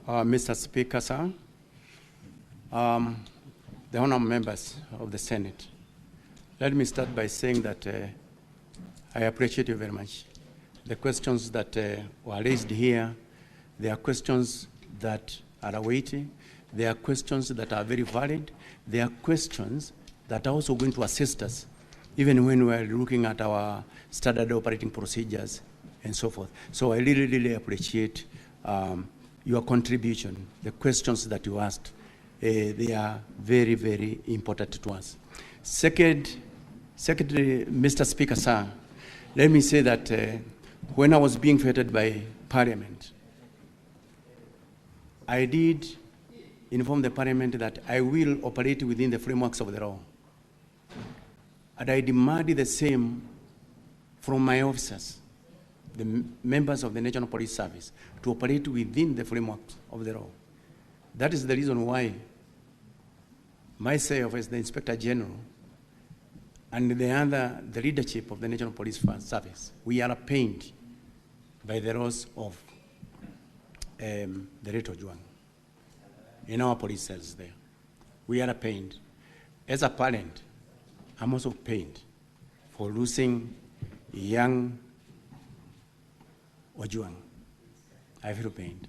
Mr. Speaker, sir, the honorable members of the Senate, let me start by saying that I appreciate you very much. The questions that were raised here, they are questions that are weighty, they are questions that are very valid, they are questions that are also going to assist us, even when we're looking at our standard operating procedures and so forth. So I really, really appreciate your contribution, the questions that you asked. They are very, very important to us. Secondly, Mr. Speaker, sir, let me say that when I was being vetted by Parliament, I did inform the Parliament that I will operate within the frameworks of the law. And I demanded the same from my officers, the members of the National Police Service, to operate within the frameworks of the law. That is the reason why myself as the Inspector General and the leadership of the National Police Service, we are pained by the loss of the late Ojwang in our police cells there. We are pained. As a parent, I'm also pained for losing young Ojwang. I feel pained.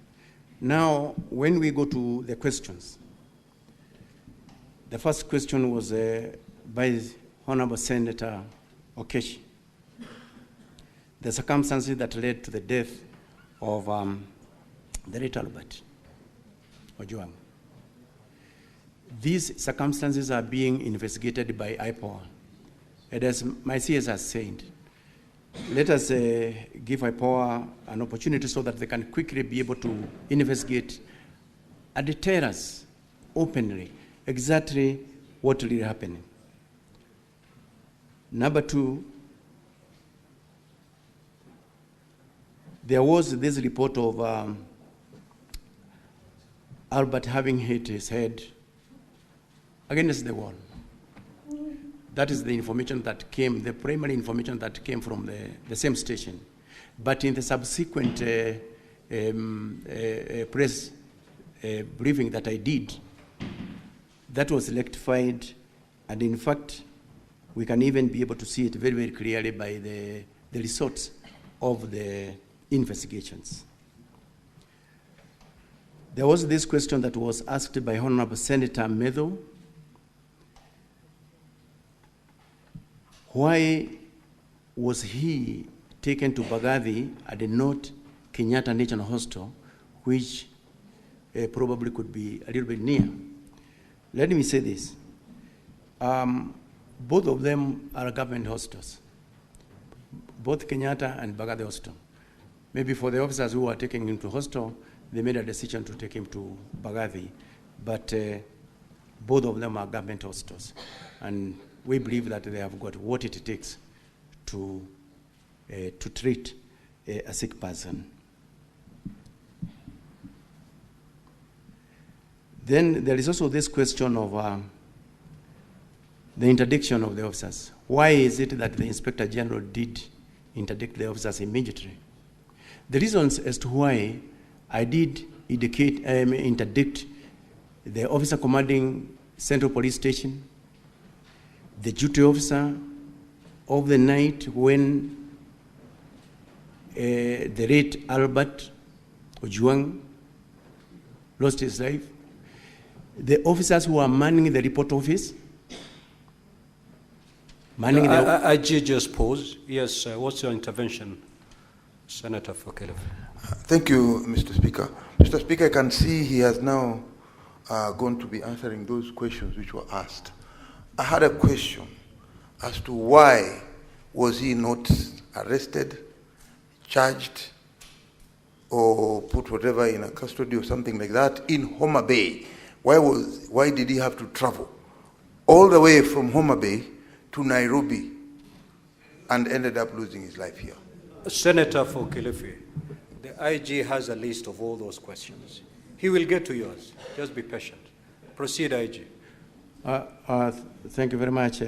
Now, when we go to the questions, the first question was by Honorable Senator Okechi. The circumstances that led to the death of the late Albert Ojwang. These circumstances are being investigated by IPOA. And as my CS has said, let us give IPOA an opportunity so that they can quickly be able to investigate and tell us openly exactly what really happened. Number two, there was this report of Albert having hit his head against the wall. That is the information that came, the primary information that came from the same station. But in the subsequent press briefing that I did, that was rectified, and in fact, we can even be able to see it very, very clearly by the results of the investigations. There was this question that was asked by Honorable Senator Medho. Why was he taken to Bagathi and not Kenyatta National Hospital, which probably could be a little bit near? Let me say this. Both of them are government hospitals, both Kenyatta and Bagathi Hospital. Maybe for the officers who are taking him to hospital, they made a decision to take him to Bagathi, but both of them are government hospitals. And we believe that they have got what it takes to treat a sick person. Then there is also this question of the interdiction of the officers. Why is it that the Inspector General did interdict the officers immediately? The reasons as to why I did interdict the officer commanding Central Police Station, the duty officer of the night when the late Albert Ojwang lost his life, the officers who are manning the report office, I just pause. Yes, what's your intervention, Senator Fokelov? Thank you, Mr. Speaker. Mr. Speaker, I can see he has now going to be answering those questions which were asked. I had a question as to why was he not arrested, charged, or put whatever in a custody or something like that in Homa Bay. Why did he have to travel all the way from Homa Bay to Nairobi and ended up losing his life here? Senator Fokelov, the IG has a list of all those questions. He will get to yours. Just be patient. Proceed, IG. Thank you very much,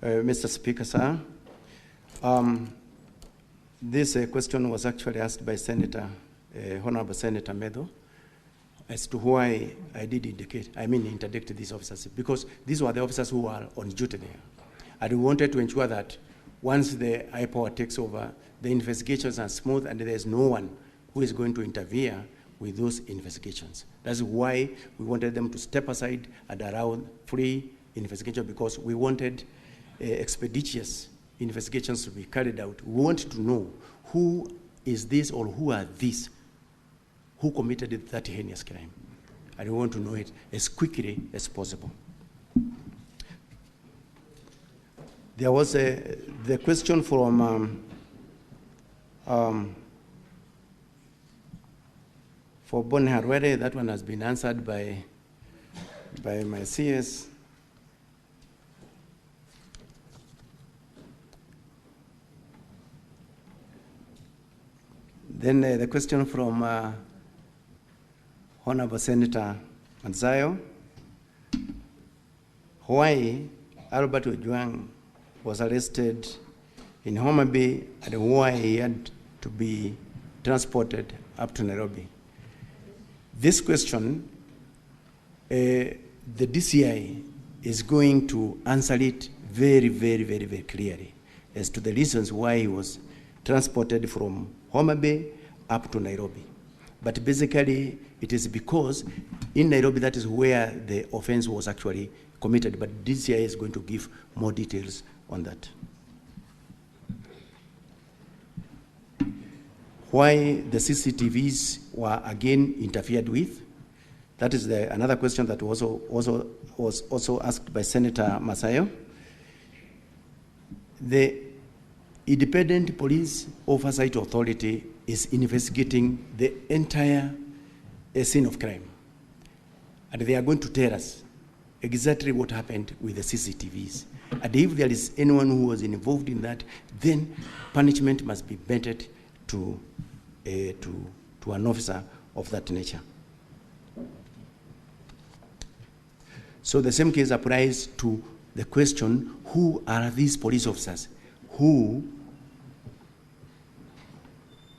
Mr. Speaker, sir. This question was actually asked by Honorable Senator Medho, as to why I did interdict these officers, because these were the officers who were on duty there. And we wanted to ensure that once the IPOA takes over, the investigations are smooth and there's no one who is going to interfere with those investigations. That's why we wanted them to step aside and allow free investigation, because we wanted expeditious investigations to be carried out. We wanted to know who is this or who are these who committed that heinous crime. And we want to know it as quickly as possible. There was the question from for Bonharwere. That one has been answered by my CS. Then the question from Honorable Senator Manzayo. Why Albert Ojwang was arrested in Homa Bay and why he had to be transported up to Nairobi. This question, the DCI is going to answer it very, very, very, very clearly as to the reasons why he was transported from Homa Bay up to Nairobi. But basically, it is because in Nairobi, that is where the offense was actually committed. But DCI is going to give more details on that. Why the CCTVs were again interfered with? That is another question that was also asked by Senator Masayo. The Independent Police Oversight Authority is investigating the entire scene of crime. And they are going to tell us exactly what happened with the CCTVs. And if there is anyone who was involved in that, then punishment must be meted to an officer of that nature. So the same case applies to the question, who are these police officers who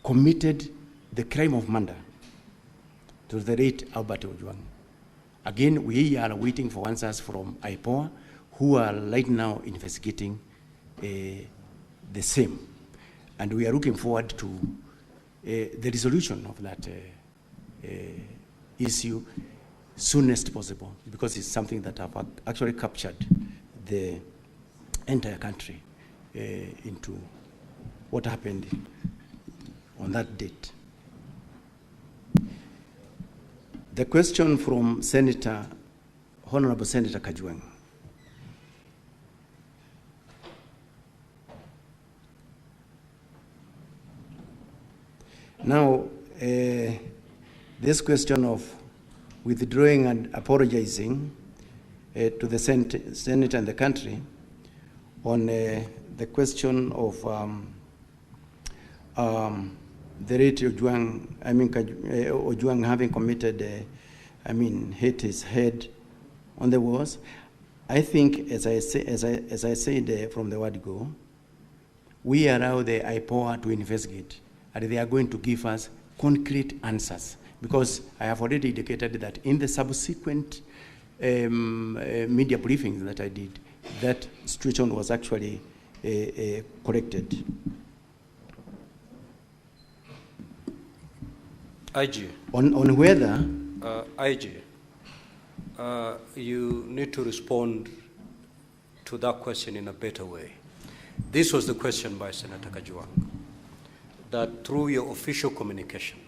committed the crime of murder to the late Albert Ojwang? Again, we are waiting for answers from IPOA, who are right now investigating the same. And we are looking forward to the resolution of that issue soonest possible, because it's something that have actually captured the entire country into what happened on that date. The question from Honorable Senator Kajwang. Now, this question of withdrawing and apologizing to the Senate and the country on the question of the late Ojwang, Ojwang having committed, hit his head on the walls. I think, as I said from the word go, we allow the IPOA to investigate, and they are going to give us concrete answers, because I have already indicated that in the subsequent media briefings that I did, that situation was actually corrected. IG. On whether... IG, you need to respond to that question in a better way. This was the question by Senator Kajwang, that through your official communication,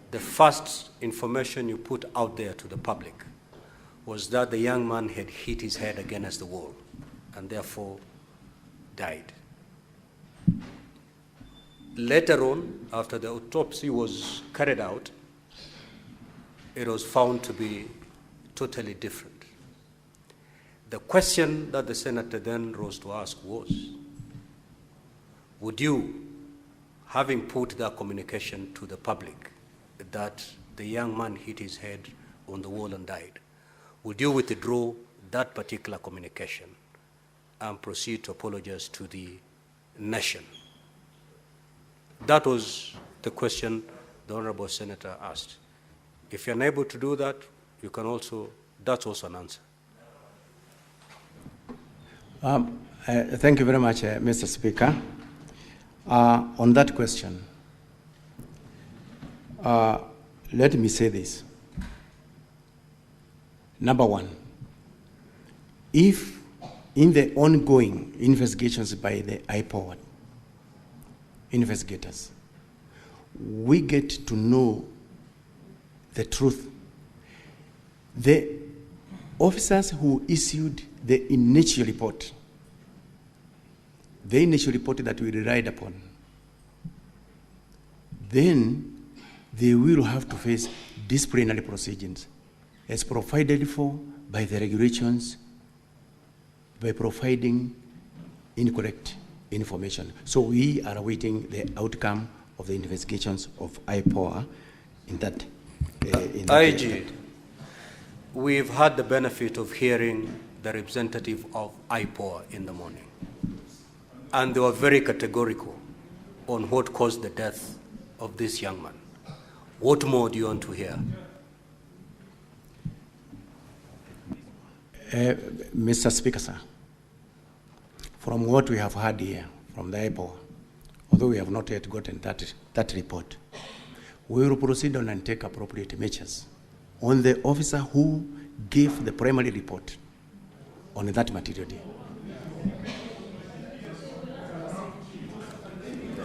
the first information you put out there to the public was that the young man had hit his head against the wall and therefore died. Later on, after the autopsy was carried out, it was found to be totally different. The question that the senator then rose to ask was, would you, having put that communication to the public that the young man hit his head on the wall and died, would you withdraw that particular communication and proceed to apologize to the nation? That was the question the Honorable Senator asked. If you're unable to do that, you can also, that's also an answer. Thank you very much, Mr. Speaker. On that question, let me say this. Number one, if in the ongoing investigations by the IPOA investigators, we get to know the truth, the officers who issued the initial report that we relied upon, then they will have to face disciplinary proceedings as provided for by the regulations by providing incorrect information. So we are awaiting the outcome of the investigations of IPOA in that. IG, we've had the benefit of hearing the representative of IPOA in the morning, and they were very categorical on what caused the death of this young man. What more do you want to hear? Mr. Speaker, sir, from what we have heard here from the IPOA, although we have not yet gotten that report, we will proceed on and take appropriate measures on the officer who gave the primary report on that material day.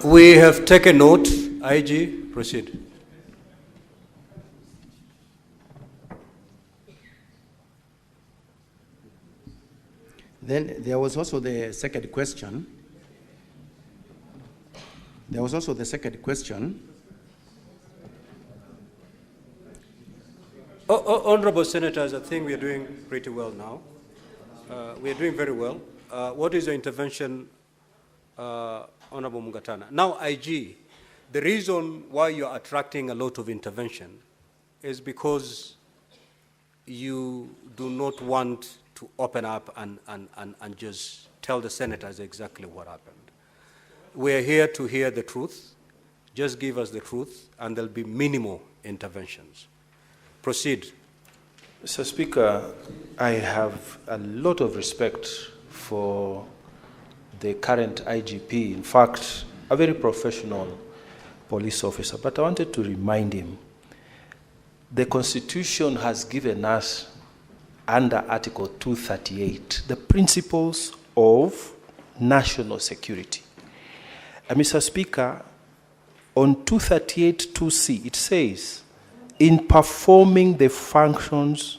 We have taken note. IG, proceed. Then there was also the second question. Honorable Senators, I think we are doing pretty well now. We are doing very well. What is your intervention, Honorable Mugatana? Now, IG, the reason why you're attracting a lot of intervention is because you do not want to open up and just tell the senators exactly what happened. We're here to hear the truth. Just give us the truth, and there'll be minimal interventions. Proceed. Mr. Speaker, I have a lot of respect for the current IGP. In fact, a very professional police officer. But I wanted to remind him, the Constitution has given us, under Article 238, the principles of national security. Mr. Speaker, on 238(2)(c), it says, in performing the functions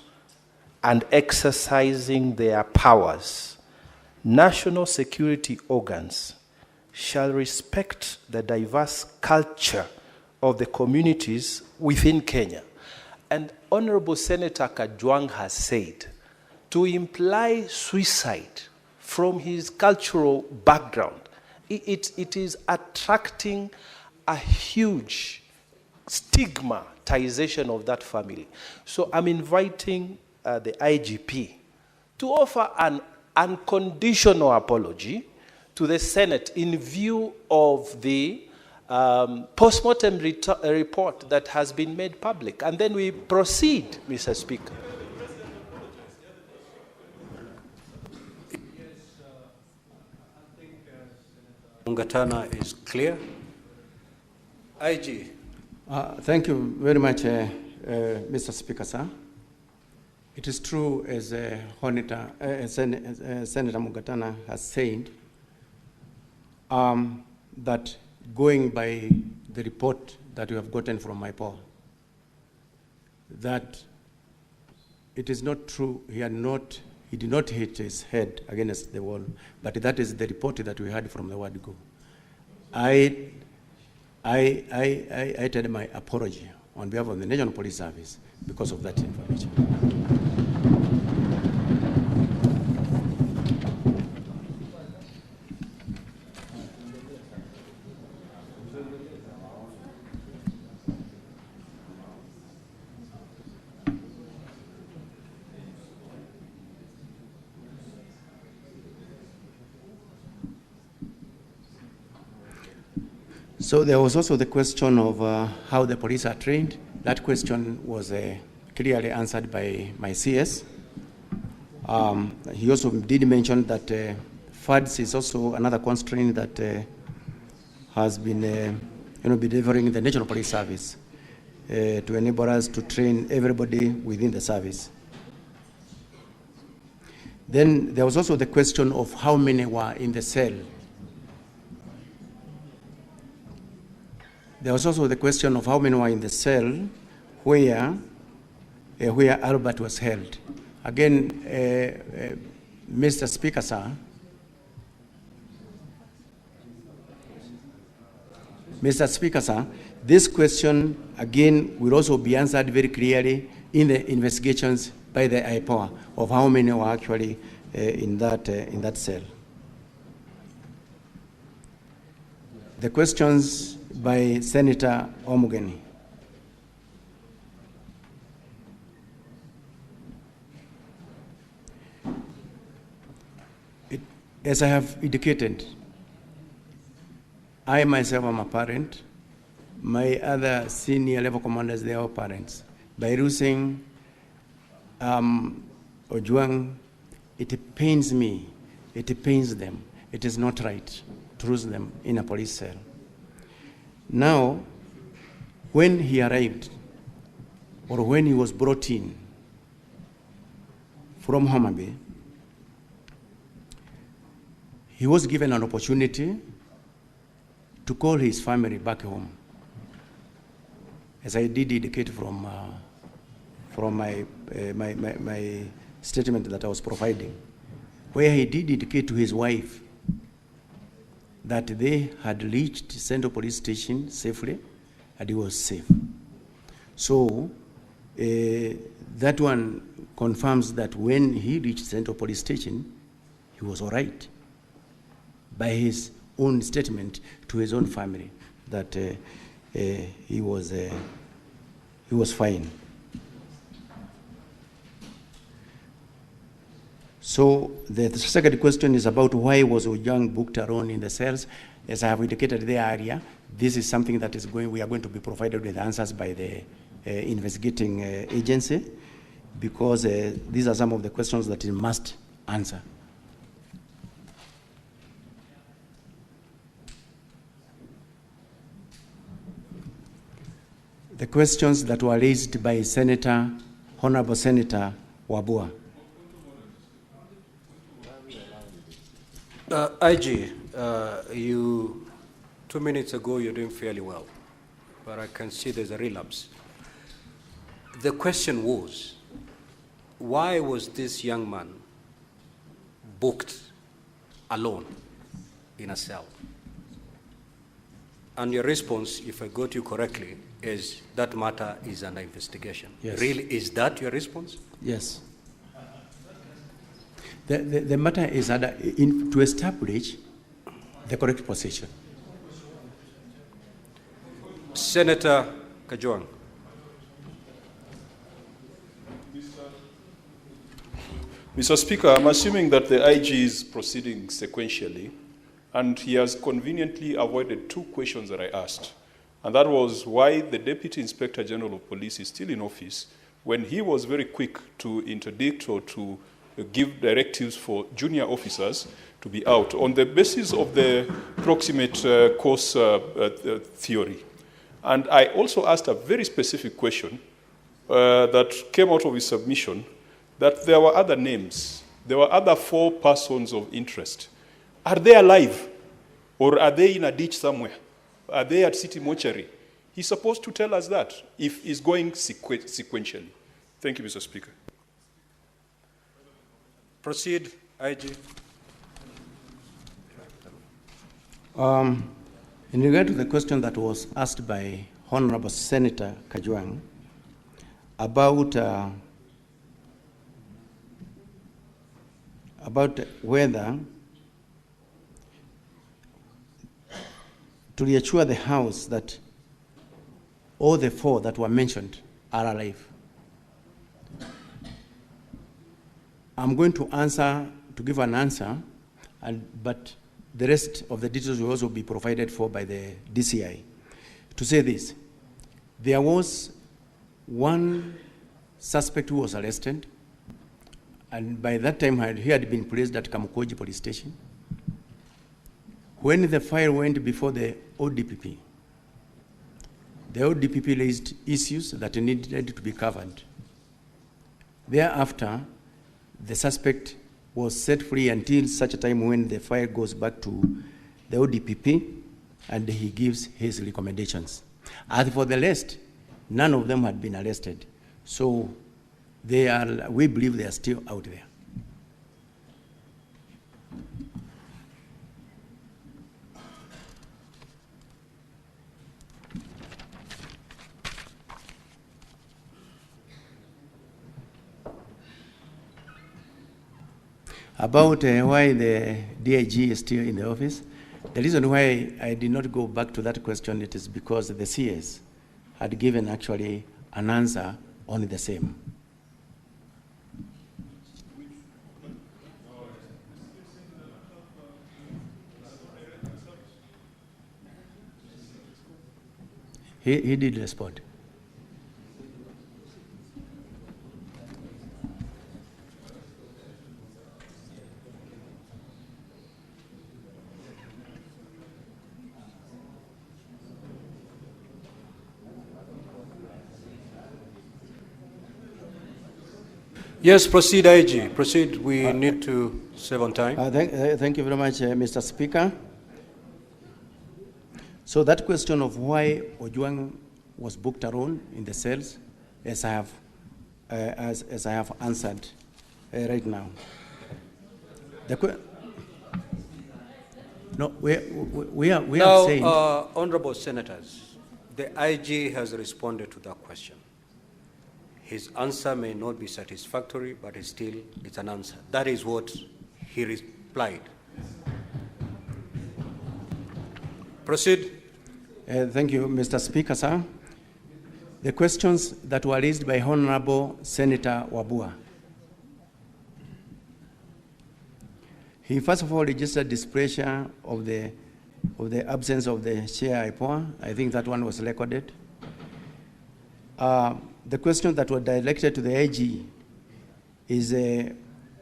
and exercising their powers, national security organs shall respect the diverse culture of the communities within Kenya. And Honorable Senator Kajwang has said, to imply suicide from his cultural background, it is attracting a huge stigmatization of that family. So I'm inviting the IGP to offer an unconditional apology to the Senate in view of the post-mortem report that has been made public. And then we proceed, Mr. Speaker. Mugatana is clear. IG. Thank you very much, Mr. Speaker, sir. It is true, as Senator Mugatana has said, that going by the report that we have gotten from IPOA, that it is not true, he did not hit his head against the wall, but that is the report that we had from the word go. I tell my apology on behalf of the National Police Service because of that information. So there was also the question of how the police are trained. that question was clearly answered by my CS. He also did mention that funds is also another constraint that has been be delivering the National Police Service to enable us to train everybody within the service. Then there was also the question of how many were in the cell. There was also the question of how many were in the cell where Albert was held. Again, Mr. Speaker, sir, this question, again, will also be answered very clearly in the investigations by the IPOA of how many were actually in that cell. The questions by Senator Omugeni. As I have indicated, I myself am a parent. My other senior level commanders, they are all parents. By losing Ojwang, it pains me, it pains them. It is not right to lose them in a police cell. Now, when he arrived, or when he was brought in from Homa Bay, he was given an opportunity to call his family back home, as I did indicate from my statement that I was providing, where he did indicate to his wife that they had reached Central Police Station safely and he was safe. So that one confirms that when he reached Central Police Station, he was all right, by his own statement to his own family, that he was fine. So the second question is about why was Ojwang booked alone in the cells. As I have indicated there earlier, this is something that we are going to be provided with answers by the investigating agency, because these are some of the questions that it must answer. The questions that were raised by Honorable Senator Wabua. IG, 2 minutes ago you're doing fairly well, but I can see there's a relapse. The question was, why was this young man booked alone in a cell? And your response, if I got you correctly, is that matter is under investigation. Yes. Really, is that your response? Yes. The matter is to establish the correct position. Senator Kajwang. Mr. Speaker, I'm assuming that the IG is proceeding sequentially, and he has conveniently avoided 2 questions that I asked. And that was why the Deputy Inspector General of Police is still in office when he was very quick to interdict or to give directives for junior officers to be out on the basis of the proximate cause theory. And I also asked a very specific question that came out of his submission, that there were other names. There were other 4 persons of interest. Are they alive? Or are they in a ditch somewhere? Are they at City Mortuary? He's supposed to tell us that if he's going sequentially. Thank you, Mr. Speaker. Proceed, IG. In regard to the question that was asked by Honorable Senator Kajwang about whether to reassure the House that all the 4 that were mentioned are alive. I'm going to give an answer, but the rest of the details will also be provided for by the DCI. To say this, there was one suspect who was arrested, and by that time he had been placed at Kamukoji police station. When the file went before the ODPP raised issues that needed to be covered. Thereafter, the suspect was set free until such a time when the file goes back to the ODPP and he gives his recommendations. As for the rest, none of them had been arrested. So we believe they are still out there. About why the DIG is still in the office, the reason why I did not go back to that question, it is because the CS had given actually an answer on the same. He did respond. Yes, proceed, IG. Proceed. We need to save on time. Thank you very much, Mr. Speaker. So that question of why Ojwang was booked around in the cells, as I have answered right now. We are saying. Honorable Senators, the IG has responded to that question. His answer may not be satisfactory, but it's an answer. That is what he replied. Proceed. Thank you, Mr. Speaker, sir. The questions that were raised by Honorable Senator Wabua. He first of all registered displeasure of the absence of the chair IPOA. I think that one was recorded. The questions that were directed to the IG is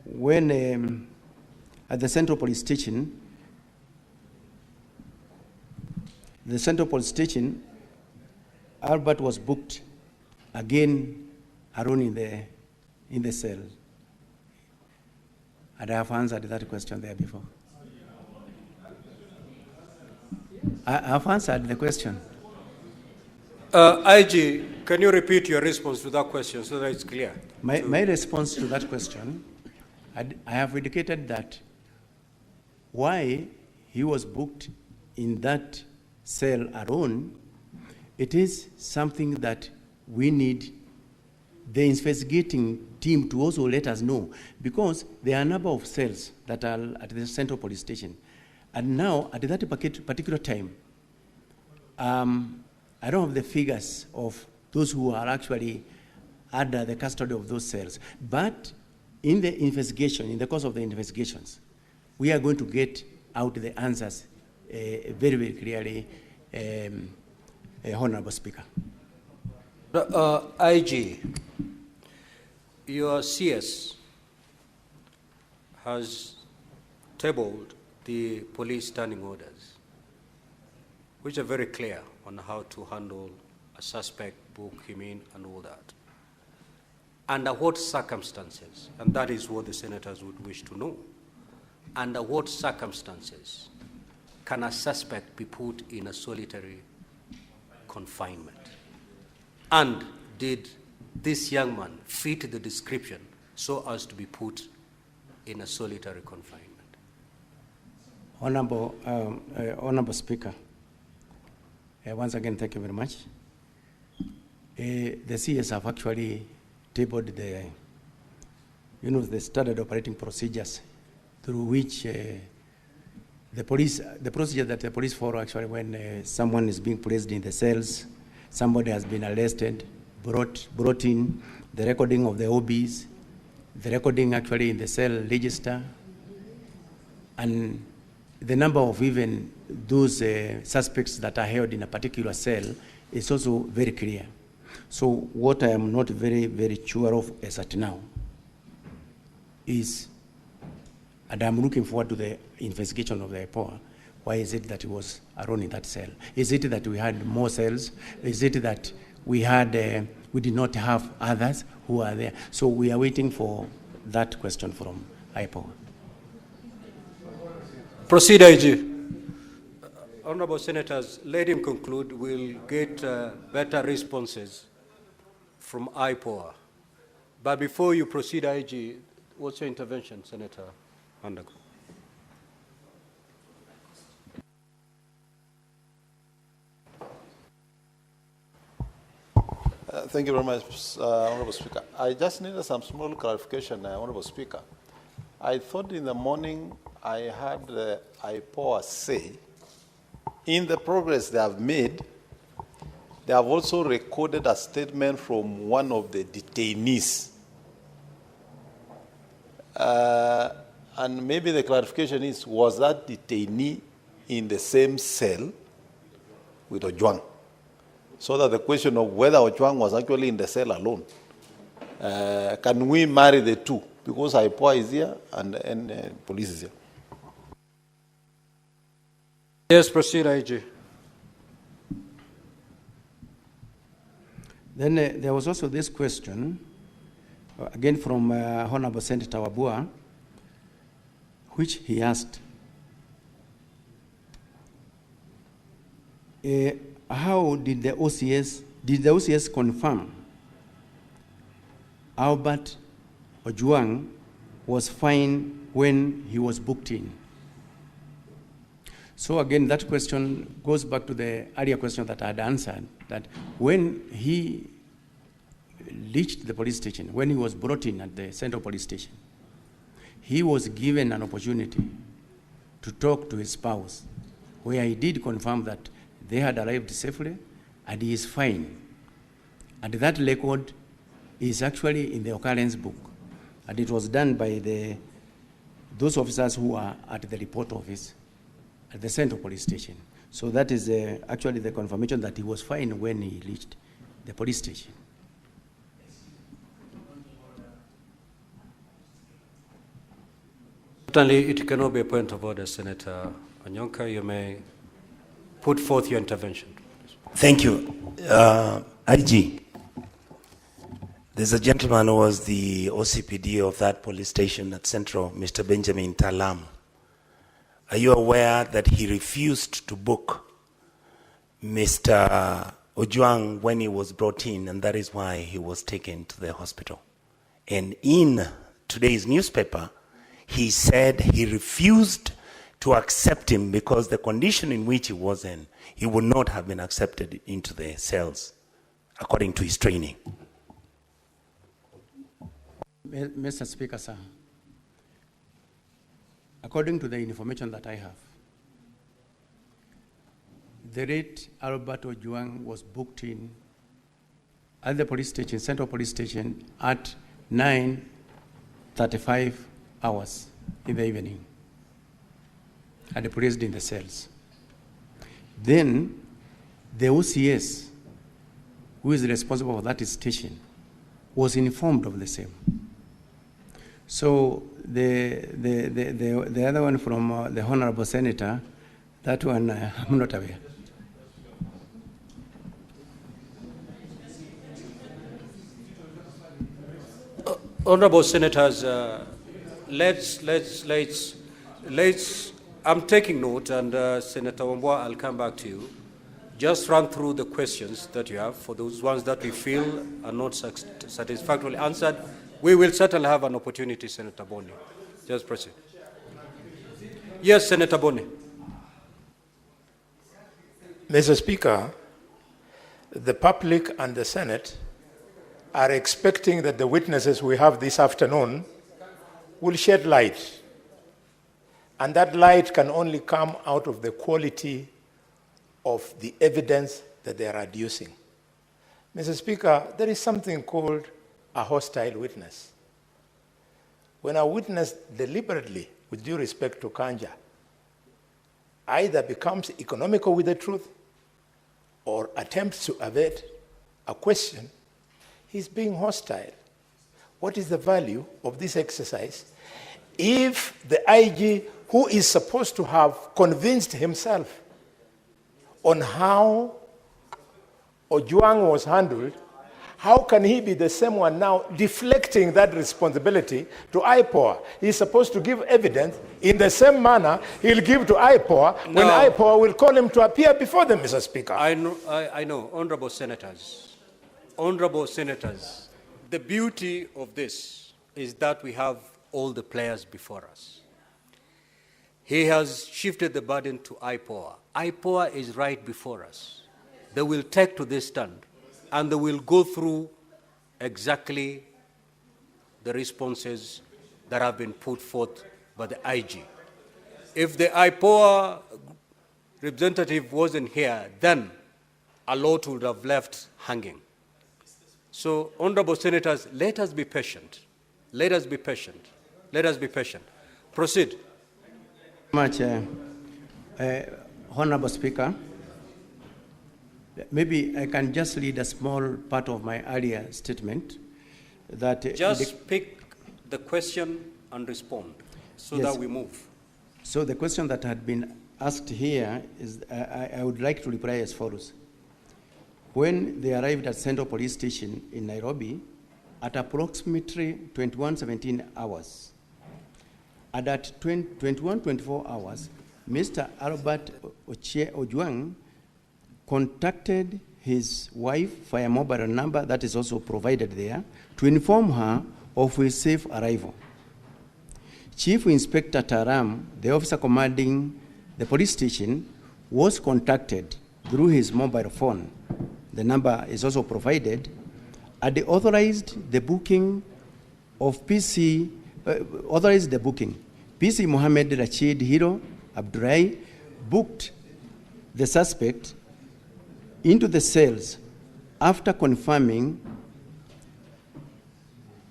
when at the Central Police Station, Albert was booked again alone in the cell. And I have answered that question there before. I have answered the question. IG, can you repeat your response to that question so that it's clear? My response to that question, I have indicated that why he was booked in that cell alone, it is something that we need the investigating team to also let us know, because there are a number of cells that are at the Central Police Station. And now, at that particular time, I don't have the figures of those who are actually under the custody of those cells. But in the investigation, in the course of the investigations, we are going to get out the answers very, very clearly, Honorable Speaker. IG, your CS has tabled the police standing orders, which are very clear on how to handle a suspect, book him in, and all that. Under what circumstances, and that is what the senators would wish to know, under what circumstances can a suspect be put in a solitary confinement? And did this young man fit the description so as to be put in a solitary confinement? Honorable Speaker, once again, thank you very much. The CS have actually tabled the standard operating procedures through which the procedure that the police follow actually when someone is being placed in the cells, somebody has been arrested, brought in, the recording of the OBs, the recording actually in the cell register, and the number of even those suspects that are held in a particular cell is also very clear. So what I am not very, very sure of as at now is, and I'm looking forward to the investigation of the IPOA, why is it that he was alone in that cell? Is it that we had more cells? Is it that we did not have others who are there? So we are waiting for that question from IPOA. Proceed, IG. Honorable Senators, let him conclude. We'll get better responses from IPOA. But before you proceed, IG, what's your intervention, Senator Mandago? Thank you very much, Honorable Speaker. I just needed some small clarification, Honorable Speaker. I thought in the morning I heard IPOA say, in the progress they have made, they have also recorded a statement from one of the detainees. And maybe the clarification is, was that detainee in the same cell with Ojwang? So that the question of whether Ojwang was actually in the cell alone. Can we marry the two? Because IPOA is here and police is here. Yes, proceed, IG. Then there was also this question, again from Honorable Senator Wabua, which he asked, how did the OCS confirm Albert Ojwang was fine when he was booked in? So again, that question goes back to the earlier question that I had answered, that when he reached the police station, when he was brought in at the Central Police Station, he was given an opportunity to talk to his spouse, where he did confirm that they had arrived safely and he is fine. And that record is actually in the occurrence book. And it was done by those officers who are at the report office at the Central Police Station. So that is actually the confirmation that he was fine when he reached the police station. Certainly, it cannot be a point of order, Senator Onyonka. You may put forth your intervention. Thank you. IG, there's a gentleman who was the OCPD of that police station at Central, Mr. Benjamin Talam. Are you aware that he refused to book Mr. Ojwang when he was brought in, and that is why he was taken to the hospital? And in today's newspaper, he said he refused to accept him because the condition in which he was in, he would not have been accepted into the cells, according to his training. Mr. Speaker, sir, according to the information that I have, the late Albert Ojwang was booked in at the police station, Central Police Station, at 9:35 hours in the evening, and placed in the cells. Then the OCS, who is responsible for that station, was informed of the same. So the other one from the Honorable Senator, that one I'm not aware. Honorable Senators, I'm taking note, and Senator Wambua, I'll come back to you. Just run through the questions that you have. For those ones that we feel are not satisfactorily answered, we will certainly have an opportunity, Senator Boni. Just proceed. Yes, Senator Boni. Mr. Speaker, the public and the Senate are expecting that the witnesses we have this afternoon will shed light. And that light can only come out of the quality of the evidence that they are adducing. Mr. Speaker, there is something called a hostile witness. When a witness deliberately, with due respect to Kanja, either becomes economical with the truth or attempts to evade a question, he's being hostile. What is the value of this exercise if the IG, who is supposed to have convinced himself on how Ojwang was handled, how can he be the same one now deflecting that responsibility to IPOA? He's supposed to give evidence in the same manner he'll give to IPOA when IPOA will call him to appear before them, Mr. Speaker. I know, honorable senators, the beauty of this is that we have all the players before us. He has shifted the burden to IPOA. IPOA is right before us. They will take to this stand, and they will go through exactly the responses that have been put forth by the IG. If the IPOA representative wasn't here, then a lot would have left hanging. So, honorable senators, let us be patient. Let us be patient. Let us be patient. Proceed. Much, Honorable Speaker. Maybe I can just read a small part of my earlier statement. That just pick the question and respond so that we move. So the question that had been asked here is, I would like to reply as follows. When they arrived at Central Police Station in Nairobi at approximately 21:17 hours, and at 21:24 hours, Mr. Albert Ojwang contacted his wife via mobile number that is also provided there to inform her of his safe arrival. Chief Inspector Taram, the officer commanding the police station, was contacted through his mobile phone. The number is also provided, and they authorized the booking of PC Mohammed Rashid Hiro Abdurai booked the suspect into the cells after confirming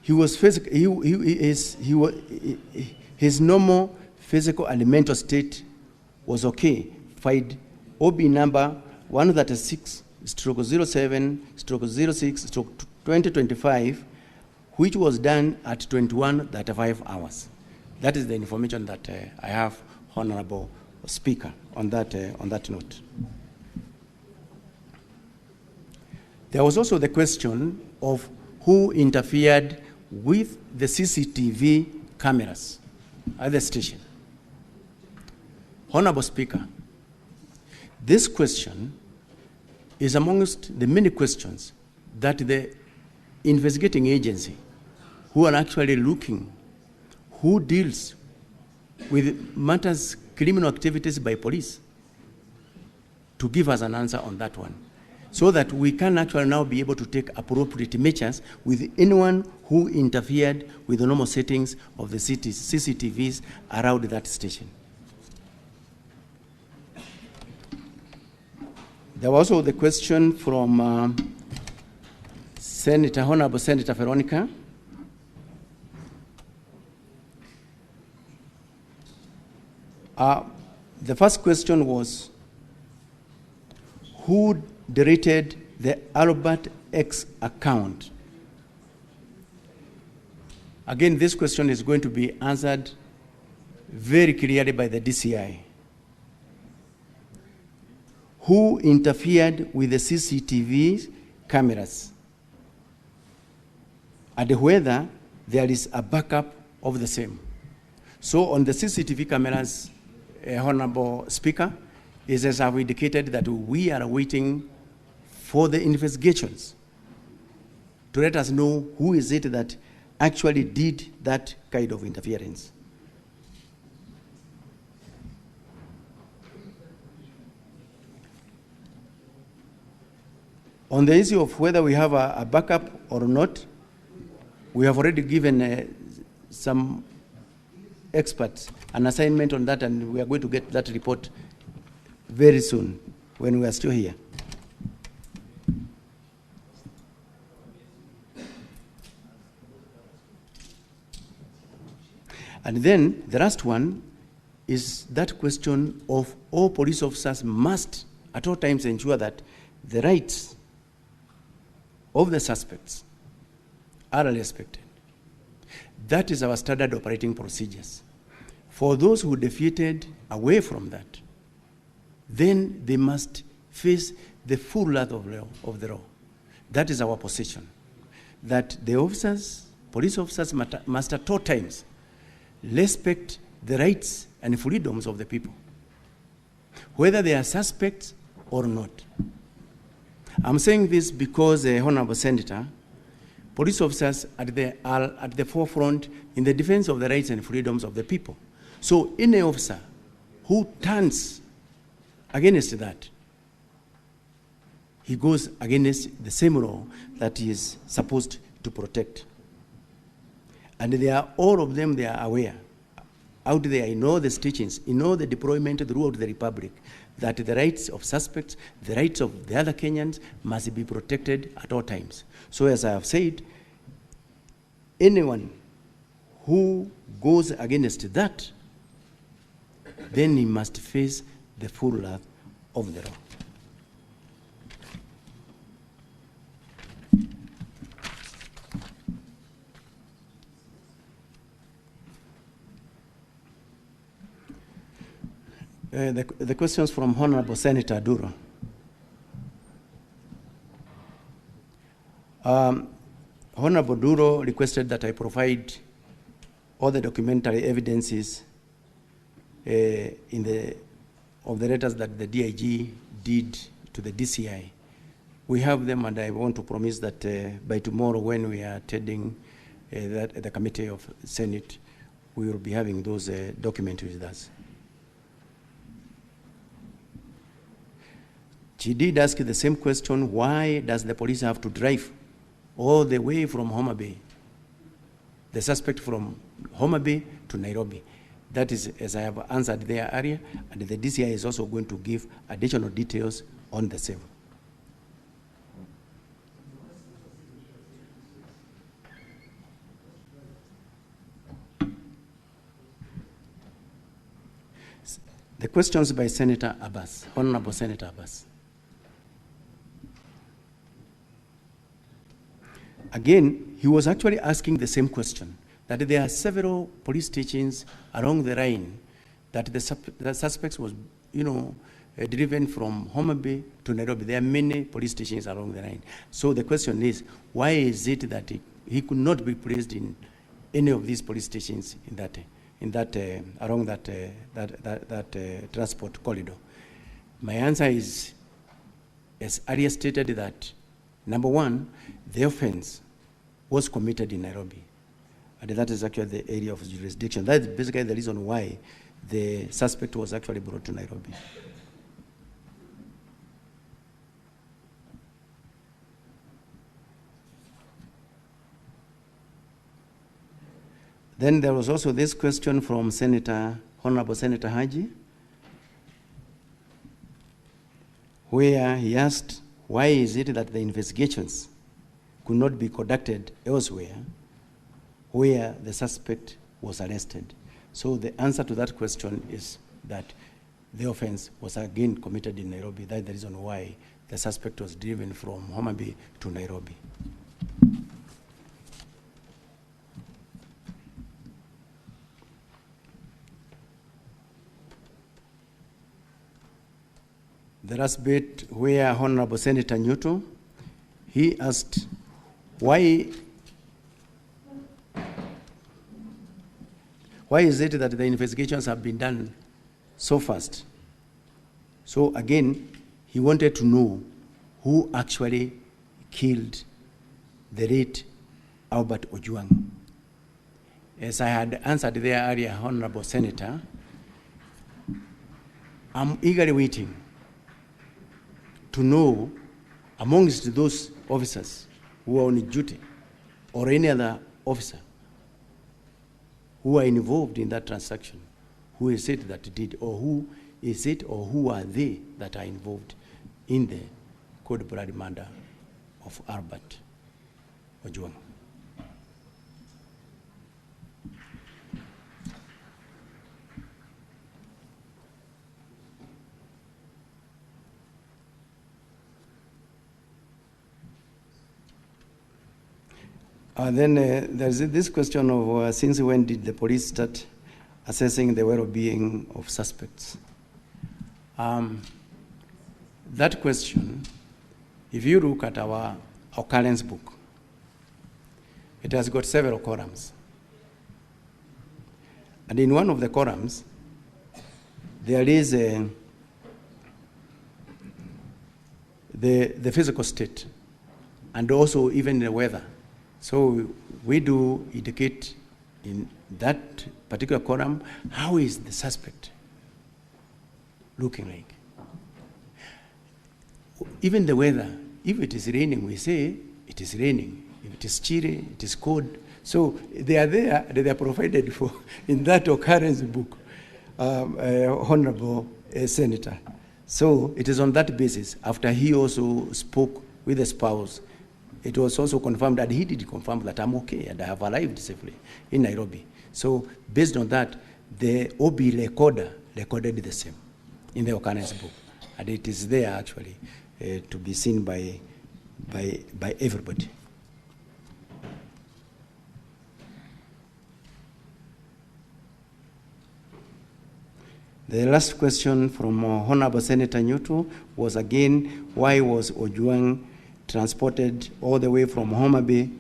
his normal physical and mental state was okay. Filed OB number 136/07/06/2025, which was done at 21:35 hours. That is the information that I have, Honorable Speaker, on that note. There was also the question of who interfered with the CCTV cameras at the station. Honorable Speaker, this question is amongst the many questions that the investigating agency who are actually looking, who deals with matters criminal activities by police, to give us an answer on that one, so that we can actually now be able to take appropriate measures with anyone who interfered with the normal settings of the CCTVs around that station. There was also the question from Honorable Senator Veronica. The first question was, who deleted the Albert X account? Again, this question is going to be answered very clearly by the DCI. Who interfered with the CCTV cameras, and whether there is a backup of the same. So on the CCTV cameras, Honorable Speaker, is as I've indicated that we are waiting for the investigations to let us know who is it that actually did that kind of interference. On the issue of whether we have a backup or not, we have already given some experts an assignment on that, and we are going to get that report very soon when we are still here. And then the last one is that question of all police officers must at all times ensure that the rights of the suspects are respected. That is our standard operating procedures. For those who defeated away from that, then they must face the full wrath of the law. That is our position. That the officers, police officers must at all times respect the rights and freedoms of the people, whether they are suspects or not. I'm saying this because, Honorable Senator, police officers are at the forefront in the defense of the rights and freedoms of the people. So any officer who turns against that, he goes against the same law that he is supposed to protect. And they are, all of them, they are aware, out there in all the teachings, in all the deployment throughout the Republic, that the rights of suspects, the rights of the other Kenyans must be protected at all times. So as I have said, anyone who goes against that, then he must face the full wrath of the law. The questions from Honorable Senator Duro. Honorable Duro requested that I provide all the documentary evidences of the letters that the DIG did to the DCI. We have them, and I want to promise that by tomorrow, when we are attending the Committee of Senate, we will be having those documents with us. She did ask the same question: why does the police have to drive all the way from Homa Bay, the suspect from Homa Bay to Nairobi? That is, as I have answered there earlier, and the DCI is also going to give additional details on the same. The questions by Senator Abbas, Honorable Senator Abbas. Again, he was actually asking the same question, that there are several police stations along the line that the suspects was, driven from Homa Bay to Nairobi. There are many police stations along the line. So the question is, why is it that he could not be placed in any of these police stations along that transport corridor? My answer is, as earlier stated, that number one, the offense was committed in Nairobi. And that is actually the area of jurisdiction. That is basically the reason why the suspect was actually brought to Nairobi. Then there was also this question from Honorable Senator Haji, where he asked, why is it that the investigations could not be conducted elsewhere where the suspect was arrested? So the answer to that question is that the offense was again committed in Nairobi. That's the reason why the suspect was driven from Homa Bay to Nairobi. The last bit, where Honorable Senator Nyuto, he asked, why is it that the investigations have been done so fast? So again, he wanted to know who actually killed the late Albert Ojwang. As I had answered there earlier, Honorable Senator, I'm eagerly waiting to know amongst those officers who are on duty or any other officer who are involved in that transaction, who is it that did, or who is it, or who are they that are involved in the cold-blooded murder of Albert Ojwang. Then there's this question of since when did the police start assessing the well-being of suspects? That question, if you look at our occurrence book, it has got several columns. And in one of the columns, there is the physical state and also even the weather. So we do indicate in that particular column, how is the suspect looking like? Even the weather, if it is raining, we say it is raining. If it is chilly, it is cold. So they are there, they are provided for in that occurrence book, Honorable Senator. So it is on that basis, after he also spoke with the spouse, it was also confirmed that he did confirm that I'm okay and I have arrived safely in Nairobi. So based on that, the OB recorder recorded the same in the occurrence book. And it is there actually to be seen by everybody. The last question from Honorable Senator Nyutu was again, why was Ojwang transported all the way from Homa Bay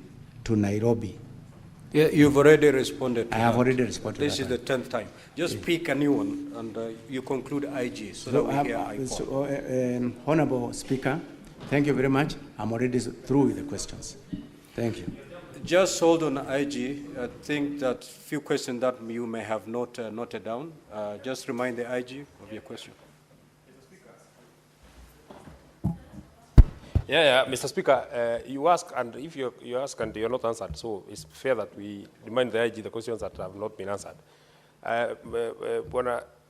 to Nairobi? Yeah, you've already responded to I have already responded. This is the 10th time. Just pick a new one, and you conclude IG, so that we hear IPOR. Honorable Speaker, thank you very much. I'm already through with the questions. Thank you. Just hold on IG. I think that few questions that you may have not noted down. Just remind the IG of your question. Yeah, Mr. Speaker, you ask, and if you ask and you're not answered, so it's fair that we remind the IG the questions that have not been answered. When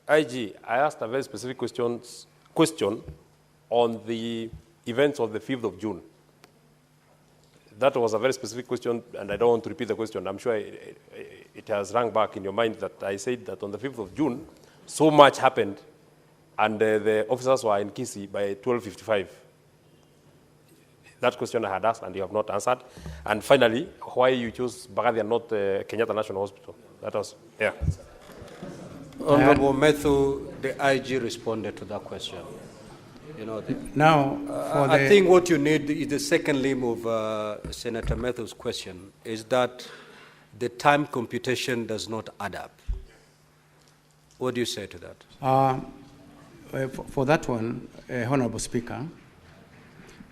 IG, I asked a very specific question on the events of the 5th of June. That was a very specific question, and I don't want to repeat the question. I'm sure it has rung back in your mind that I said that on the 5th of June, so much happened, and the officers were in Kisii by 12:55. That question I had asked, and you have not answered. And finally, why you chose Bagadia and not Kenyatta National Hospital? That was, yeah. Honorable Methu, the IG responded to that question. You know, now, I think what you need is the second limb of Senator Methu's question, is that the time computation does not add up. What do you say to that? For that one, Honorable Speaker,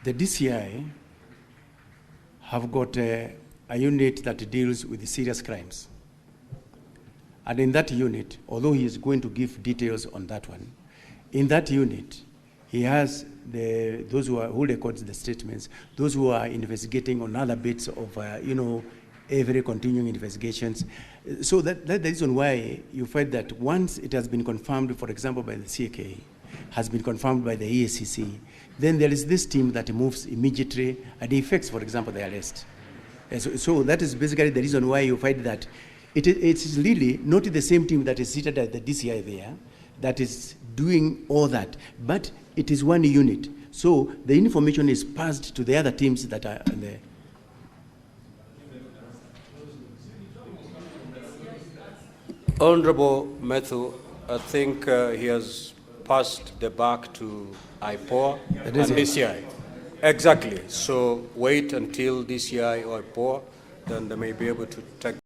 the DCI have got a unit that deals with serious crimes. And in that unit, although he is going to give details on that one, in that unit, he has those who records the statements, those who are investigating on other bits of, every continuing investigations. So that's the reason why you find that once it has been confirmed, for example, by the CAK, has been confirmed by the EACC, then there is this team that moves immediately and effects, for example, the arrest. So that is basically the reason why you find that it is really not the same team that is seated at the DCI there that is doing all that, but it is one unit. So the information is passed to the other teams that are there. Honorable Methu, I think he has passed the buck to IPOR and DCI. Exactly. So wait until DCI or IPOR, then they may be able to take